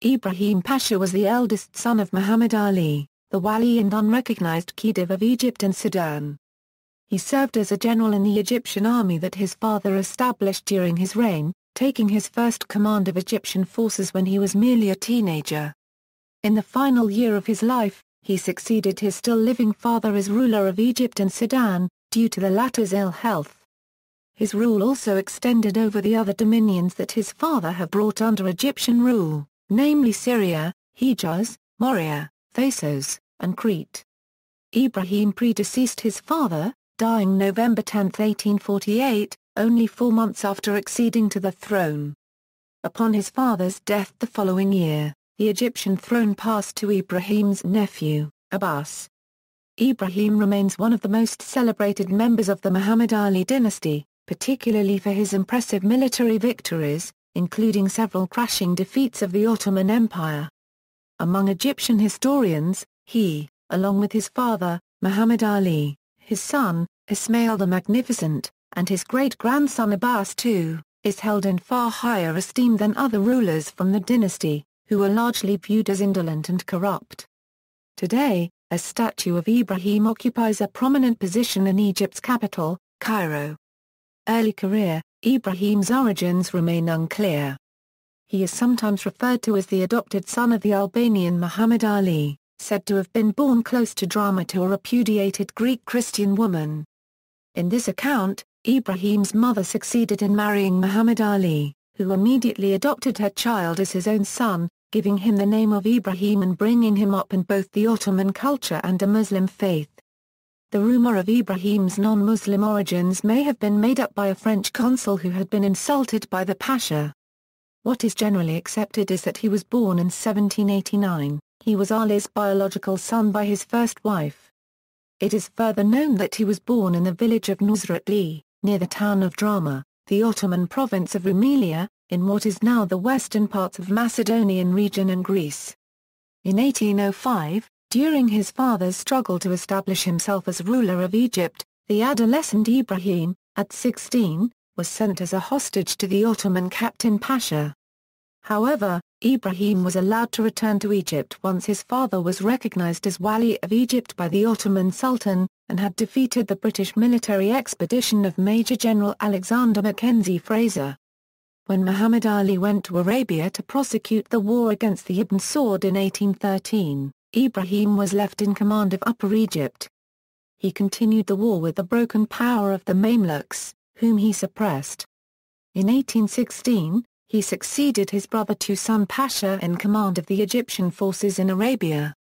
Ibrahim Pasha was the eldest son of Muhammad Ali, the Wāli and unrecognised Khedive of Egypt and Sudan. He served as a general in the Egyptian army that his father established during his reign, taking his first command of Egyptian forces when he was merely a teenager. In the final year of his life, he succeeded his still-living father as ruler of Egypt and Sudan, due to the latter's ill health. His rule also extended over the other dominions that his father had brought under Egyptian rule, namely Syria, Hejaz, Morea, Thasos, and Crete. Ibrahim predeceased his father, dying November 10, 1848, only 4 months after acceding to the throne. Upon his father's death the following year, the Egyptian throne passed to Ibrahim's nephew, Abbas. Ibrahim remains one of the most celebrated members of the Muhammad Ali dynasty, particularly for his impressive military victories, including several crushing defeats of the Ottoman Empire. Among Egyptian historians, he, along with his father, Muhammad Ali, his son, Ismail the Magnificent, and his great-grandson Abbas II, is held in far higher esteem than other rulers from the dynasty, who were largely viewed as indolent and corrupt. Today, a statue of Ibrahim occupies a prominent position in Egypt's capital, Cairo. Early career, Ibrahim's origins remain unclear. He is sometimes referred to as the adopted son of the Albanian Muhammad Ali, said to have been born close to drama to a repudiated Greek Christian woman. In this account, Ibrahim's mother succeeded in marrying Muhammad Ali, who immediately adopted her child as his own son, giving him the name of Ibrahim and bringing him up in both the Ottoman culture and a Muslim faith. The rumor of Ibrahim's non-Muslim origins may have been made up by a French consul who had been insulted by the Pasha. What is generally accepted is that he was born in 1789. He was Ali's biological son by his first wife. It is further known that he was born in the village of Nusratli, near the town of Drama, the Ottoman province of Rumelia, in what is now the western parts of Macedonian region and Greece. In 1805, during his father's struggle to establish himself as ruler of Egypt, the adolescent Ibrahim, at 16, was sent as a hostage to the Ottoman captain Pasha. However, Ibrahim was allowed to return to Egypt once his father was recognized as Wāli of Egypt by the Ottoman Sultan, and had defeated the British military expedition of Major General Alexander Mackenzie Fraser. When Muhammad Ali went to Arabia to prosecute the war against the Ibn Saud in 1813, Ibrahim was left in command of Upper Egypt. He continued the war with the broken power of the Mamluks, whom he suppressed. In 1816, he succeeded his brother Tusun Pasha in command of the Egyptian forces in Arabia.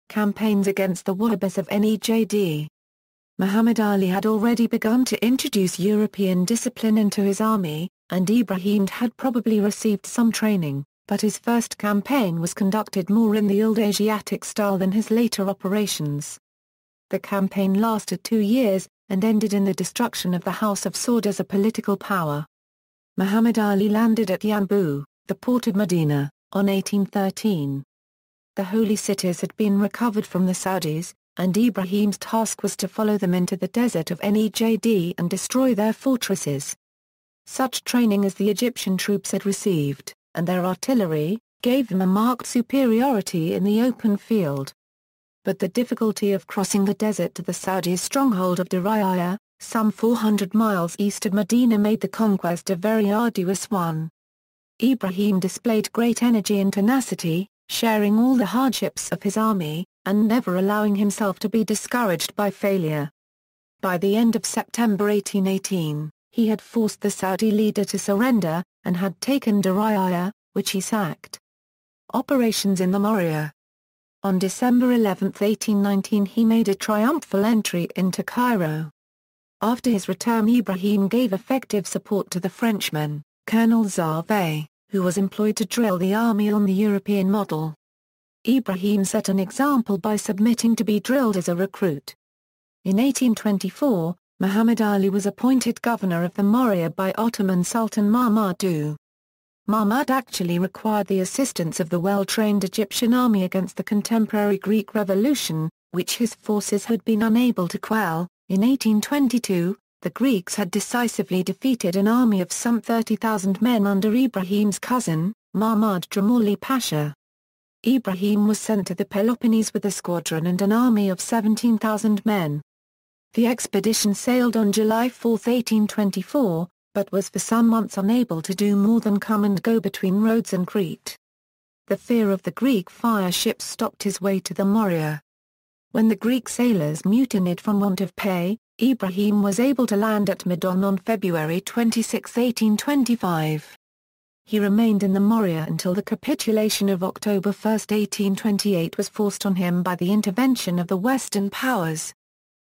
Campaigns against the Wahhabis of Nejd. Muhammad Ali had already begun to introduce European discipline into his army, and Ibrahim had probably received some training, but his first campaign was conducted more in the old Asiatic style than his later operations. The campaign lasted 2 years, and ended in the destruction of the House of Saud as a political power. Muhammad Ali landed at Yanbu, the port of Medina, on 1813. The holy cities had been recovered from the Saudis, and Ibrahim's task was to follow them into the desert of Nejd and destroy their fortresses. Such training as the Egyptian troops had received, and their artillery, gave them a marked superiority in the open field. But the difficulty of crossing the desert to the Saudi stronghold of Diriyah, some 400 miles east of Medina, made the conquest a very arduous one. Ibrahim displayed great energy and tenacity, sharing all the hardships of his army, and never allowing himself to be discouraged by failure. By the end of September 1818, he had forced the Saudi leader to surrender, and had taken Diriyah, which he sacked. Operations in the Morea. On December 11, 1819, he made a triumphal entry into Cairo. After his return, Ibrahim gave effective support to the Frenchman, Colonel Zarve, who was employed to drill the army on the European model. Ibrahim set an example by submitting to be drilled as a recruit. In 1824, Muhammad Ali was appointed governor of the Morea by Ottoman Sultan Mahmud II. Mahmud actually required the assistance of the well-trained Egyptian army against the contemporary Greek Revolution, which his forces had been unable to quell. In 1822, the Greeks had decisively defeated an army of some 30,000 men under Ibrahim's cousin, Mahmud Jamali Pasha. Ibrahim was sent to the Peloponnese with a squadron and an army of 17,000 men. The expedition sailed on July 4, 1824, but was for some months unable to do more than come and go between Rhodes and Crete. The fear of the Greek fire ships stopped his way to the Morea. When the Greek sailors mutinied from want of pay, Ibrahim was able to land at Medan on February 26, 1825. He remained in the Morea until the capitulation of October 1, 1828 was forced on him by the intervention of the Western powers.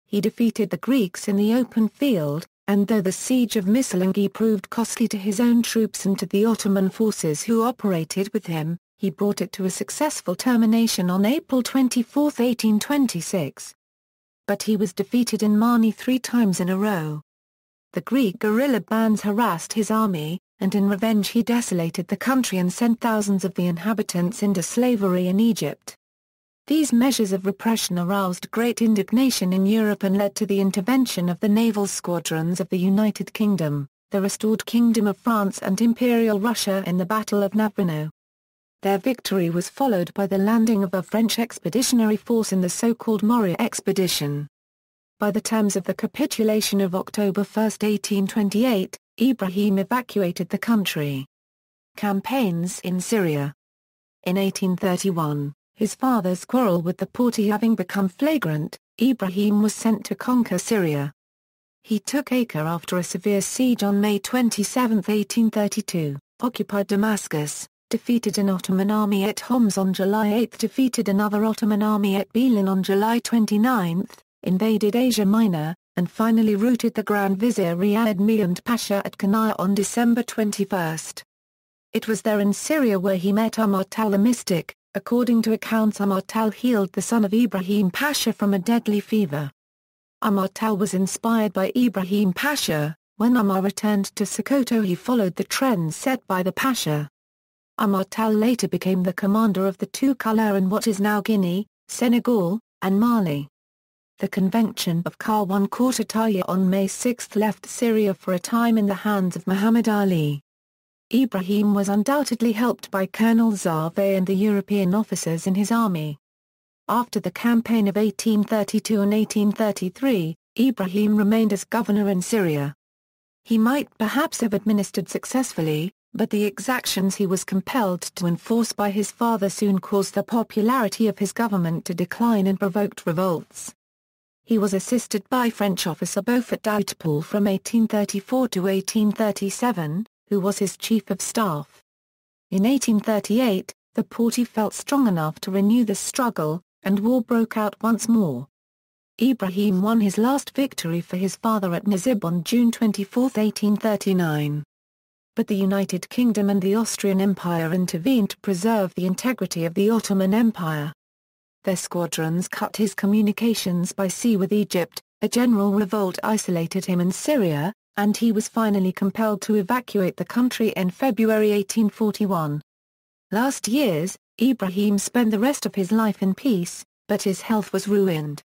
He defeated the Greeks in the open field, and though the siege of Missolonghi proved costly to his own troops and to the Ottoman forces who operated with him, he brought it to a successful termination on April 24, 1826. But he was defeated in Mani 3 times in a row. The Greek guerrilla bands harassed his army, and in revenge he desolated the country and sent thousands of the inhabitants into slavery in Egypt. These measures of repression aroused great indignation in Europe and led to the intervention of the naval squadrons of the United Kingdom, the restored Kingdom of France and Imperial Russia in the Battle of Navino. Their victory was followed by the landing of a French expeditionary force in the so-called Morea expedition. By the terms of the capitulation of October 1, 1828, Ibrahim evacuated the country. Campaigns in Syria. In 1831, his father's quarrel with the Porte having become flagrant, Ibrahim was sent to conquer Syria. He took Acre after a severe siege on May 27, 1832, occupied Damascus, defeated an Ottoman army at Homs on July 8, defeated another Ottoman army at Bilin on July 29, invaded Asia Minor, and finally routed the Grand Vizier Ibrahim Pasha at Kanaya on December 21. It was there in Syria where he met Amartal the mystic. According to accounts, Amartal healed the son of Ibrahim Pasha from a deadly fever. Amartal was inspired by Ibrahim Pasha. When Amar returned to Sokoto, he followed the trends set by the Pasha. Amartal later became the commander of the two colors in what is now Guinea, Senegal, and Mali. The Convention of Karwan Kortataya on May 6 left Syria for a time in the hands of Muhammad Ali. Ibrahim was undoubtedly helped by Colonel Zarve and the European officers in his army. After the campaign of 1832 and 1833, Ibrahim remained as governor in Syria. He might perhaps have administered successfully, but the exactions he was compelled to enforce by his father soon caused the popularity of his government to decline and provoked revolts. He was assisted by French officer Beaufort d'Hautpoul from 1834 to 1837, who was his chief of staff. In 1838, the Porte felt strong enough to renew the struggle, and war broke out once more. Ibrahim won his last victory for his father at Nazib on June 24, 1839. But the United Kingdom and the Austrian Empire intervened to preserve the integrity of the Ottoman Empire. Their squadrons cut his communications by sea with Egypt, a general revolt isolated him in Syria, and he was finally compelled to evacuate the country in February 1841. Last years, Ibrahim spent the rest of his life in peace, but his health was ruined.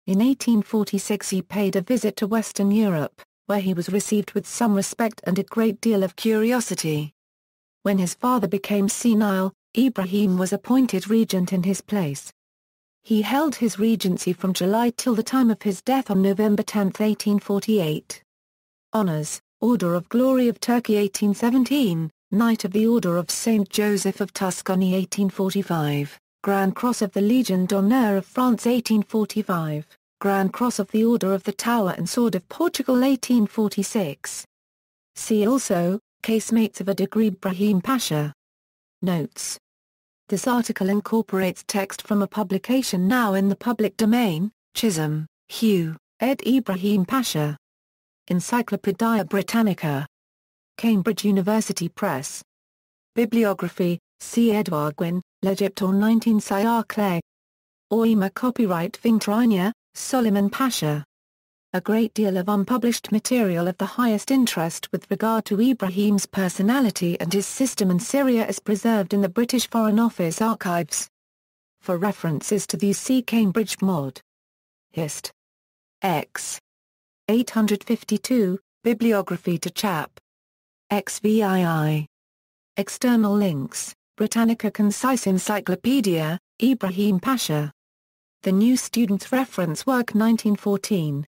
In 1846 he paid a visit to Western Europe, where he was received with some respect and a great deal of curiosity. When his father became senile, Ibrahim was appointed regent in his place. He held his regency from July till the time of his death on November 10, 1848. Honours: Order of Glory of Turkey 1817, Knight of the Order of Saint Joseph of Tuscany 1845, Grand Cross of the Légion d'Honneur of France 1845, Grand Cross of the Order of the Tower and Sword of Portugal 1846. See also, Casemates of Ibrahim Pasha. Notes. This article incorporates text from a publication now in the public domain, Chisholm, Hugh, ed. Ibrahim Pasha. Encyclopædia Britannica. Cambridge University Press. Bibliography, C. Edward Gwyn, L'Egypte en 19 siècle. Oima copyright Vintrania, Solomon Pasha. A great deal of unpublished material of the highest interest with regard to Ibrahim's personality and his system in Syria is preserved in the British Foreign Office archives. For references to these, see Cambridge Mod. Hist. X. 852, Bibliography to Chap. XVII. External links: Britannica Concise Encyclopedia, Ibrahim Pasha. The New Student's Reference Work 1914.